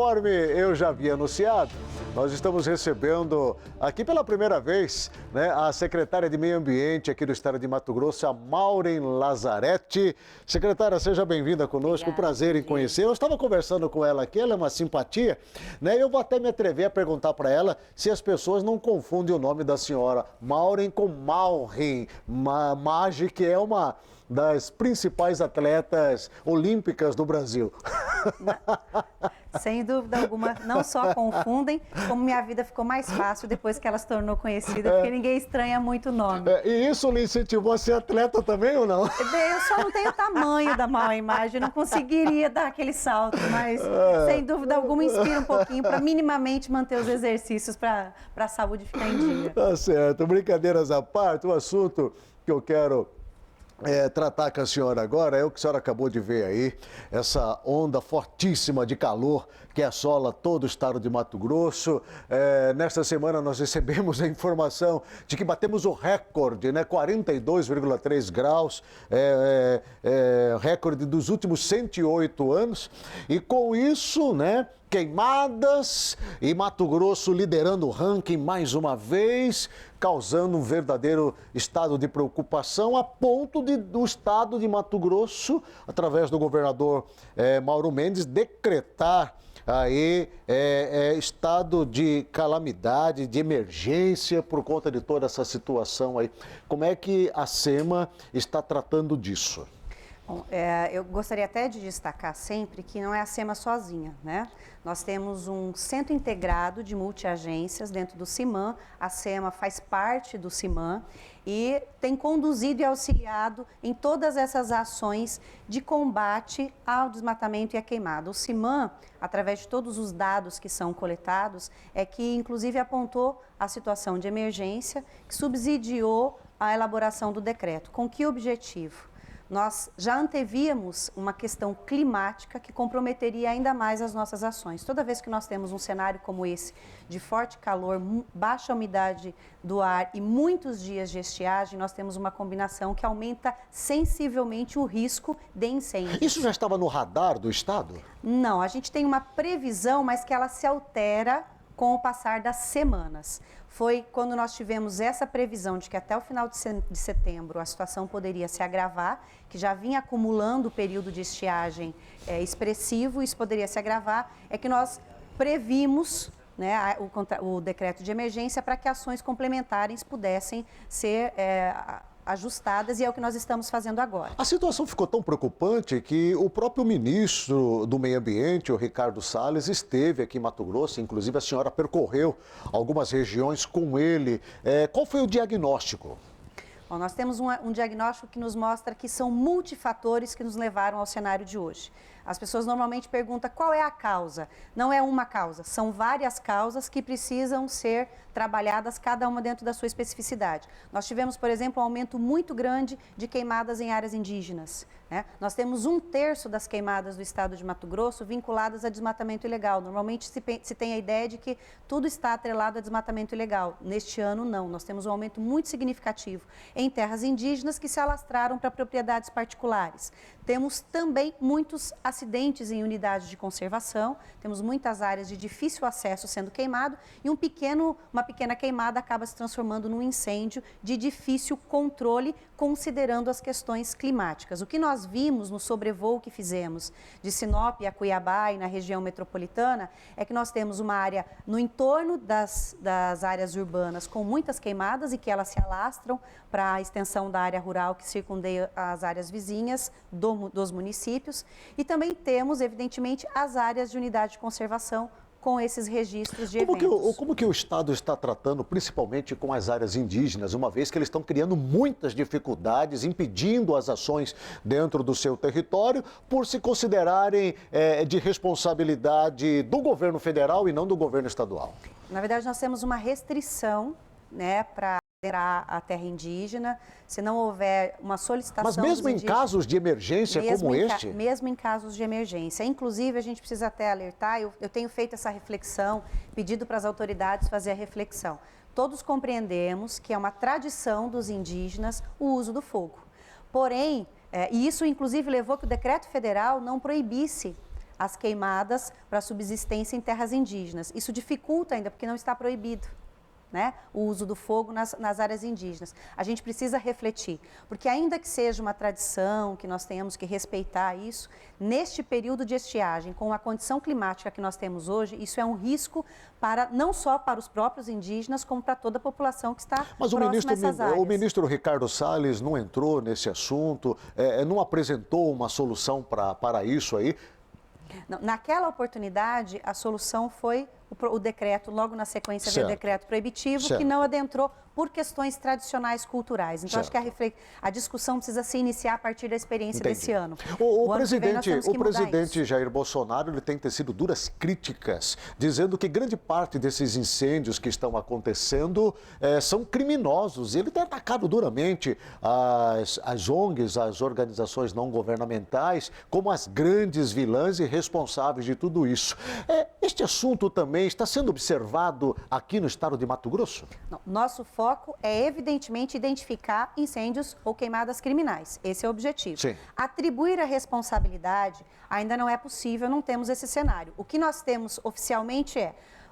Conforme eu já havia anunciado, nós estamos recebendo aqui pela primeira vez, né, a secretária de Meio Ambiente aqui do estado de Mato Grosso, a Maureen Lazzaretti. Secretária, seja bem-vinda conosco, Obrigada, prazer em conhecer. Eu estava conversando com ela aqui, ela é uma simpatia, né? Eu vou até me atrever a perguntar para ela se as pessoas não confundem o nome da senhora Maureen com Maureen Maggi, que é uma das principais atletas olímpicas do Brasil. Sem dúvida alguma, não só confundem, como minha vida ficou mais fácil depois que ela se tornou conhecida, porque ninguém estranha muito o nome. E isso lhe incentivou a ser atleta também ou não? Bem, eu só não tenho o tamanho da Maureen Imagem, não conseguiria dar aquele salto, mas sem dúvida alguma inspira um pouquinho para minimamente manter os exercícios para a saúde ficar em dia. Tá certo, brincadeiras à parte, o assunto que eu quero tratar com a senhora agora é o que a senhora acabou de ver aí, essa onda fortíssima de calor que assola todo o estado de Mato Grosso. Nesta semana nós recebemos a informação de que batemos o recorde, né? 42,3 graus, recorde dos últimos 108 anos. E com isso, né? Queimadas e Mato Grosso liderando o ranking mais uma vez, causando um verdadeiro estado de preocupação a ponto do estado de Mato Grosso, através do governador Mauro Mendes, decretar aí estado de calamidade, de emergência por conta de toda essa situação aí. Como é que a SEMA está tratando disso? Bom, eu gostaria até de destacar sempre que não é a SEMA sozinha, né? Nós temos um centro integrado de multiagências dentro do CIMAM, a SEMA faz parte do CIMAM e tem conduzido e auxiliado em todas essas ações de combate ao desmatamento e à queimada. O CIMAM, através de todos os dados que são coletados, é que inclusive apontou a situação de emergência que subsidiou a elaboração do decreto. Com que objetivo? Nós já antevíamos uma questão climática que comprometeria ainda mais as nossas ações. Toda vez que nós temos um cenário como esse, de forte calor, baixa umidade do ar e muitos dias de estiagem, nós temos uma combinação que aumenta sensivelmente o risco de incêndio. Isso já estava no radar do estado? Não, a gente tem uma previsão, mas que ela se altera com o passar das semanas. Foi quando nós tivemos essa previsão de que até o final de setembro a situação poderia se agravar, que já vinha acumulando o período de estiagem expressivo, isso poderia se agravar, é que nós previmos, né, o decreto de emergência para que ações complementares pudessem ser ajustadas e é o que nós estamos fazendo agora. A situação ficou tão preocupante que o próprio ministro do Meio Ambiente, o Ricardo Salles, esteve aqui em Mato Grosso, inclusive a senhora percorreu algumas regiões com ele. Qual foi o diagnóstico? Bom, nós temos um diagnóstico que nos mostra que são multifatores que nos levaram ao cenário de hoje. As pessoas normalmente perguntam qual é a causa. Não é uma causa, são várias causas que precisam ser trabalhadas, cada uma dentro da sua especificidade. Nós tivemos, por exemplo, um aumento muito grande de queimadas em áreas indígenas, né? Nós temos 1/3 das queimadas do estado de Mato Grosso vinculadas a desmatamento ilegal. Normalmente se tem a ideia de que tudo está atrelado a desmatamento ilegal. Neste ano, não. Nós temos um aumento muito significativo em terras indígenas que se alastraram para propriedades particulares. Temos também muitos acidentes em unidades de conservação, temos muitas áreas de difícil acesso sendo queimado e uma pequena queimada acaba se transformando num incêndio de difícil controle, considerando as questões climáticas. O que nós vimos no sobrevoo que fizemos de Sinop a Cuiabá e na região metropolitana é que nós temos uma área no entorno das áreas urbanas com muitas queimadas e que elas se alastram para a extensão da área rural que circundeia as áreas vizinhas dos municípios e também temos, evidentemente, as áreas de unidade de conservação com esses registros de eventos. Como que o Estado está tratando, principalmente com as áreas indígenas, uma vez que eles estão criando muitas dificuldades, impedindo as ações dentro do seu território, por se considerarem de responsabilidade do governo federal e não do governo estadual? Na verdade, nós temos uma restrição, né, para a terra indígena, se não houver uma solicitação... Mas mesmo em casos de emergência como este? Mesmo em casos de emergência. Inclusive, a gente precisa até alertar, eu tenho feito essa reflexão, pedido para as autoridades fazer a reflexão. Todos compreendemos que é uma tradição dos indígenas o uso do fogo. Porém, e isso inclusive levou que o decreto federal não proibisse as queimadas para subsistência em terras indígenas. Isso dificulta ainda, porque não está proibido, né, o uso do fogo nas áreas indígenas. A gente precisa refletir, porque ainda que seja uma tradição, que nós tenhamos que respeitar isso, neste período de estiagem, com a condição climática que nós temos hoje, isso é um risco não só para os próprios indígenas, como para toda a população que está próxima a essas áreas. O ministro Ricardo Salles não entrou nesse assunto, não apresentou uma solução para isso aí? Não, naquela oportunidade, a solução foi o decreto, logo na sequência veio o decreto proibitivo, que não adentrou por questões tradicionais culturais. Então, acho que a discussão precisa se iniciar a partir da experiência desse ano. O presidente Jair Bolsonaro ele tem tecido duras críticas, dizendo que grande parte desses incêndios que estão acontecendo são criminosos. Ele tem atacado duramente as ONGs, as organizações não governamentais, como as grandes vilãs e responsáveis de tudo isso. Este assunto também está sendo observado aqui no estado de Mato Grosso? Não, nosso foco é, evidentemente, identificar incêndios ou queimadas criminais. Esse é o objetivo. Sim. Atribuir a responsabilidade ainda não é possível, não temos esse cenário. O que nós temos oficialmente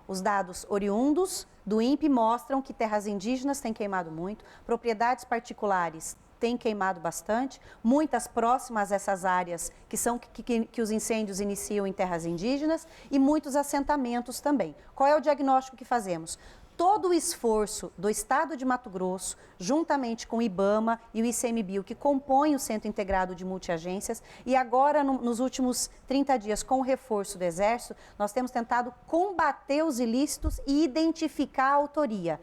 os dados oriundos do INPE mostram que terras indígenas têm queimado muito, propriedades particulares têm queimado bastante, muitas próximas a essas áreas que os incêndios iniciam em terras indígenas e muitos assentamentos também. Qual é o diagnóstico que fazemos? Todo o esforço do Estado de Mato Grosso, juntamente com o IBAMA e o ICMBio, que compõem o Centro Integrado de Multiagências, e agora, nos últimos 30 dias, com o reforço do Exército, nós temos tentado combater os ilícitos e identificar a autoria.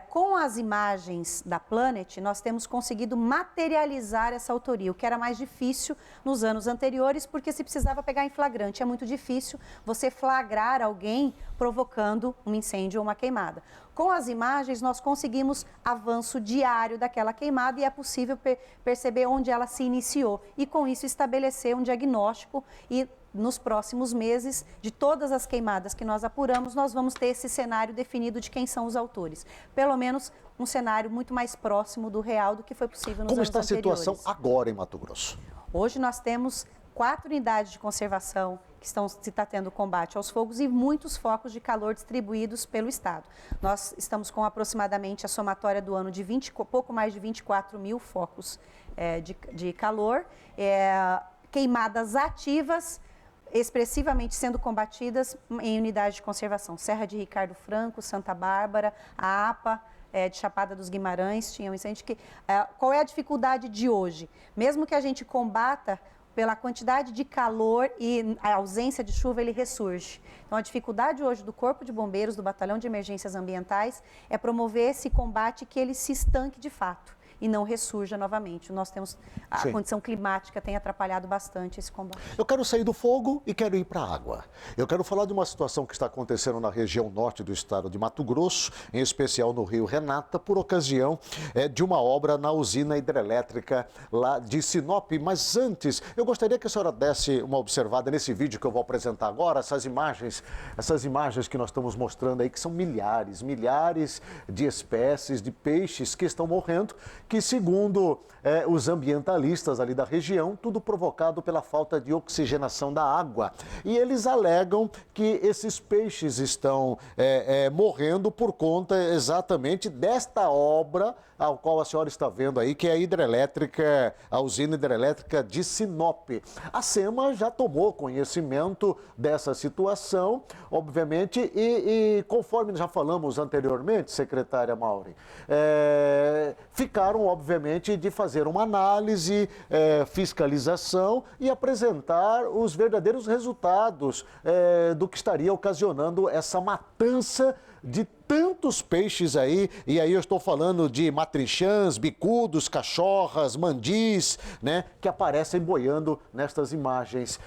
Com as imagens da Planet, nós temos conseguido materializar essa autoria, o que era mais difícil nos anos anteriores, porque se precisava pegar em flagrante. É muito difícil você flagrar alguém provocando um incêndio ou uma queimada. Com as imagens, nós conseguimos avanço diário daquela queimada e é possível perceber onde ela se iniciou. E com isso estabelecer um diagnóstico e nos próximos meses, de todas as queimadas que nós apuramos, nós vamos ter esse cenário definido de quem são os autores. Pelo menos um cenário muito mais próximo do real do que foi possível nos anos anteriores. Como está a situação agora em Mato Grosso? Hoje nós temos 4 unidades de conservação que está tendo combate aos fogos e muitos focos de calor distribuídos pelo Estado. Nós estamos com aproximadamente a somatória do ano de pouco mais de 24 mil focos de calor, queimadas ativas, expressivamente sendo combatidas em unidades de conservação. Serra de Ricardo Franco, Santa Bárbara, a APA de Chapada dos Guimarães, tinha um incêndio que... qual é a dificuldade de hoje? Mesmo que a gente combata, pela quantidade de calor e a ausência de chuva, ele ressurge. Então, a dificuldade hoje do Corpo de Bombeiros, do Batalhão de Emergências Ambientais, é promover esse combate que ele se estanque de fato e não ressurja novamente. Nós temos a condição climática tem atrapalhado bastante esse combate. Eu quero sair do fogo e quero ir para a água. Eu quero falar de uma situação que está acontecendo na região norte do estado de Mato Grosso, em especial no Rio Renata, por ocasião de uma obra na usina hidrelétrica lá de Sinop. Mas antes, eu gostaria que a senhora desse uma observada nesse vídeo que eu vou apresentar agora, essas imagens que nós estamos mostrando aí, que são milhares de espécies de peixes que estão morrendo, que segundo os ambientalistas ali da região, tudo provocado pela falta de oxigenação da água. E eles alegam que esses peixes estão morrendo por conta exatamente desta obra ao qual a senhora está vendo aí, que é a usina hidrelétrica de Sinop. A SEMA já tomou conhecimento dessa situação, obviamente, e conforme já falamos anteriormente, secretária Maureen, ficaram, obviamente, de fazer uma análise, fiscalização e apresentar os verdadeiros resultados do que estaria ocasionando essa matança de tantos peixes aí, e aí eu estou falando de matrinchãs, bicudos, cachorras, mandis, né, que aparecem boiando nestas imagens.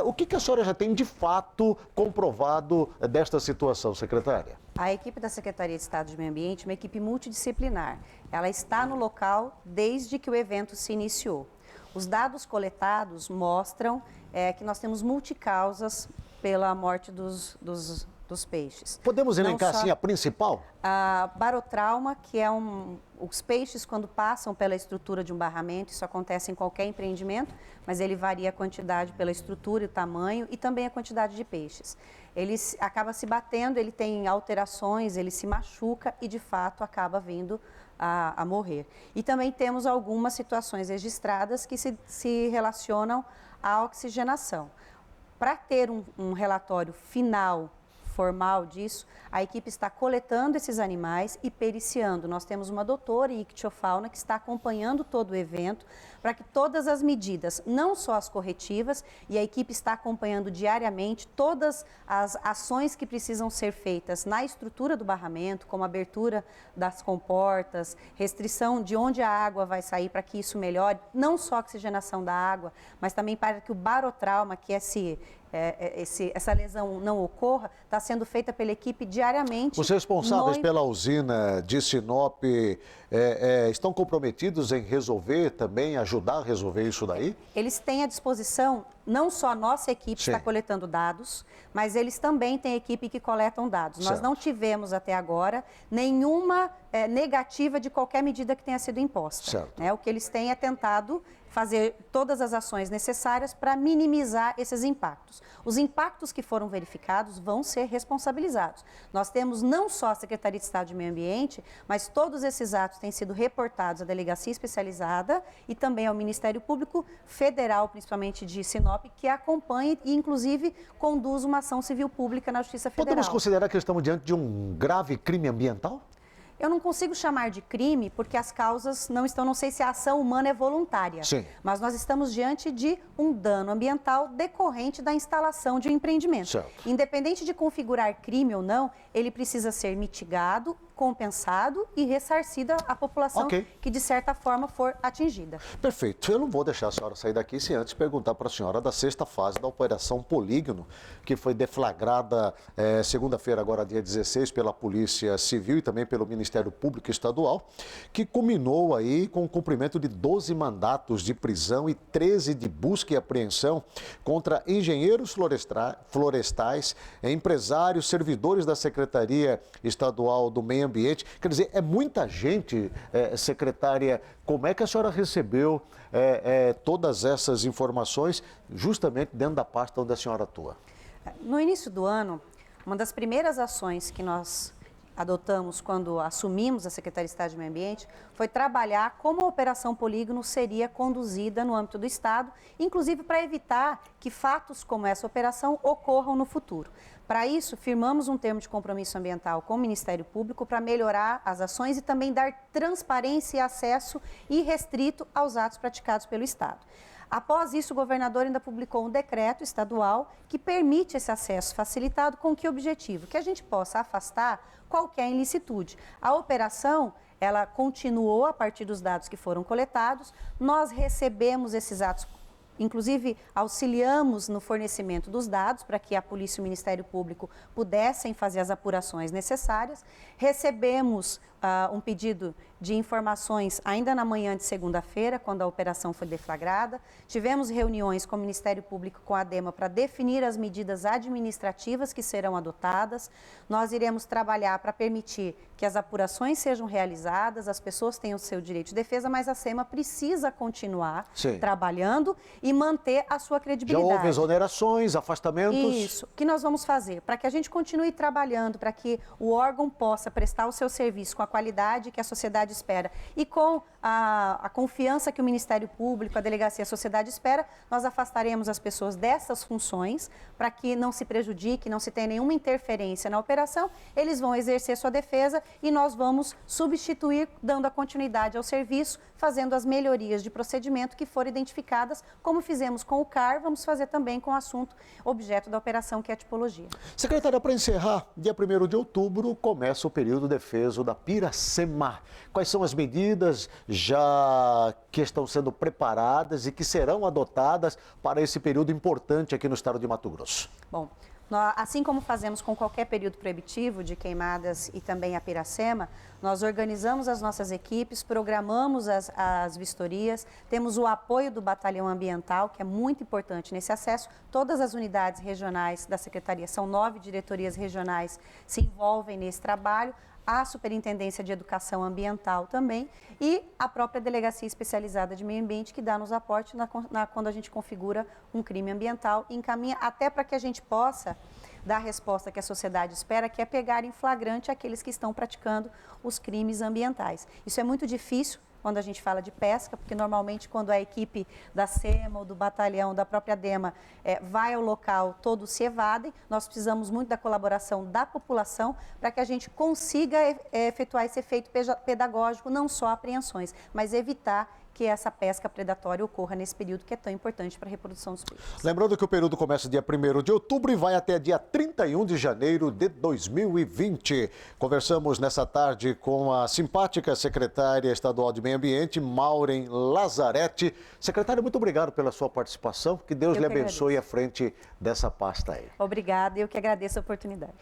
O que a senhora já tem de fato comprovado desta situação, secretária? A equipe da Secretaria de Estado de Meio Ambiente é uma equipe multidisciplinar. Ela está no local desde que o evento se iniciou. Os dados coletados mostram que nós temos multicausas pela morte dos dos peixes. Podemos Não elencar só assim a principal? a barotrauma, que é os peixes quando passam pela estrutura de um barramento, isso acontece em qualquer empreendimento, mas ele varia a quantidade pela estrutura e o tamanho e também a quantidade de peixes. Ele acaba se batendo, ele tem alterações, ele se machuca e de fato acaba vindo a morrer. E também temos algumas situações registradas que se relacionam à oxigenação. Para ter um relatório final, formal disso, a equipe está coletando esses animais e periciando. Nós temos uma doutora em ictiofauna que está acompanhando todo o evento para que todas as medidas, não só as corretivas, e a equipe está acompanhando diariamente todas as ações que precisam ser feitas na estrutura do barramento, como abertura das comportas, restrição de onde a água vai sair para que isso melhore, não só a oxigenação da água, mas também para que o barotrauma, que é essa lesão não ocorra, está sendo feita pela equipe diariamente. Os responsáveis pela usina de Sinop estão comprometidos em resolver também, ajudar a resolver isso daí? Eles têm à disposição, não só a nossa equipe está coletando dados, mas eles também têm equipe que coletam dados. Certo. Nós não tivemos até agora nenhuma negativa de qualquer medida que tenha sido imposta. Certo. O que eles têm é tentado fazer todas as ações necessárias para minimizar esses impactos. Os impactos que foram verificados vão ser responsabilizados. Nós temos não só a Secretaria de Estado de Meio Ambiente, mas todos esses atos têm sido reportados à Delegacia Especializada e também ao Ministério Público Federal, principalmente de Sinop, que acompanha e, inclusive, conduz uma ação civil pública na Justiça Federal. Podemos considerar que estamos diante de um grave crime ambiental? Eu não consigo chamar de crime porque as causas não estão, não sei se a ação humana é voluntária. Sim. Mas nós estamos diante de um dano ambiental decorrente da instalação de um empreendimento. Certo. Independente de configurar crime ou não, ele precisa ser mitigado, compensado e ressarcida a população que de certa forma for atingida. Perfeito. Eu não vou deixar a senhora sair daqui sem antes perguntar para a senhora da sexta fase da Operação Polígono, que foi deflagrada segunda-feira, agora dia 16, pela Polícia Civil e também pelo Ministério Público Estadual, que culminou aí com o cumprimento de 12 mandatos de prisão e 13 de busca e apreensão contra engenheiros florestais, empresários, servidores da Secretaria Estadual do Meio Ambiente. Quer dizer, é muita gente, secretária. Como é que a senhora recebeu todas essas informações justamente dentro da pasta onde a senhora atua? No início do ano, uma das primeiras ações que nós adotamos quando assumimos a Secretaria de Estado de Meio Ambiente foi trabalhar como a Operação Polígono seria conduzida no âmbito do Estado, inclusive para evitar que fatos como essa operação ocorram no futuro. Para isso, firmamos um termo de compromisso ambiental com o Ministério Público para melhorar as ações e também dar transparência e acesso irrestrito aos atos praticados pelo Estado. Após isso, o governador ainda publicou um decreto estadual que permite esse acesso facilitado com que objetivo? Que a gente possa afastar qualquer ilicitude. A operação, ela continuou a partir dos dados que foram coletados, nós recebemos esses atos, inclusive auxiliamos no fornecimento dos dados para que a Polícia e o Ministério Público pudessem fazer as apurações necessárias. Recebemos um pedido de informações ainda na manhã de segunda-feira, quando a operação foi deflagrada. Tivemos reuniões com o Ministério Público, com a ADEMA, para definir as medidas administrativas que serão adotadas. Nós iremos trabalhar para permitir que as apurações sejam realizadas, as pessoas tenham o seu direito de defesa, mas a SEMA precisa continuar trabalhando e manter a sua credibilidade. Já houve exonerações, afastamentos? Isso. O que nós vamos fazer? Para que a gente continue trabalhando, para que o órgão possa prestar o seu serviço com a qualidade que a sociedade espera e com a confiança que o Ministério Público, a Delegacia e a sociedade espera, nós afastaremos as pessoas dessas funções para que não se prejudique, não se tenha nenhuma interferência na operação. Eles vão exercer sua defesa e nós vamos substituir, dando a continuidade ao serviço, fazendo as melhorias de procedimento que foram identificadas, como fizemos com o CAR, vamos fazer também com o assunto objeto da operação, que é a tipologia. Secretária, para encerrar, dia 1º de outubro começa o período defeso da Piracema. Quais são as medidas já que estão sendo preparadas e que serão adotadas para esse período importante aqui no estado de Mato Grosso? Bom, Assim como fazemos com qualquer período proibitivo de queimadas e também a Piracema, nós organizamos as nossas equipes, programamos as vistorias, temos o apoio do Batalhão Ambiental, que é muito importante nesse acesso. Todas as unidades regionais da Secretaria, são 9 diretorias regionais, se envolvem nesse trabalho. A Superintendência de Educação Ambiental também e a própria Delegacia Especializada de Meio Ambiente, que dá nos aporte quando a gente configura um crime ambiental e encaminha até para que a gente possa dar a resposta que a sociedade espera, que é pegar em flagrante aqueles que estão praticando os crimes ambientais. Isso é muito difícil quando a gente fala de pesca, porque normalmente quando a equipe da SEMA ou do batalhão, da própria DEMA, vai ao local, todos se evadem. Nós precisamos muito da colaboração da população para que a gente consiga efetuar esse efeito pedagógico, não só apreensões, mas evitar que essa pesca predatória ocorra nesse período que é tão importante para a reprodução dos peixes. Lembrando que o período começa dia 1º de outubro e vai até dia 31 de janeiro de 2020. Conversamos nessa tarde com a simpática secretária estadual de Meio Ambiente, Maureen Lazzaretti. Secretária, muito obrigado pela sua participação. Que Deus lhe abençoe à frente dessa pasta aí. Obrigada, eu que agradeço a oportunidade.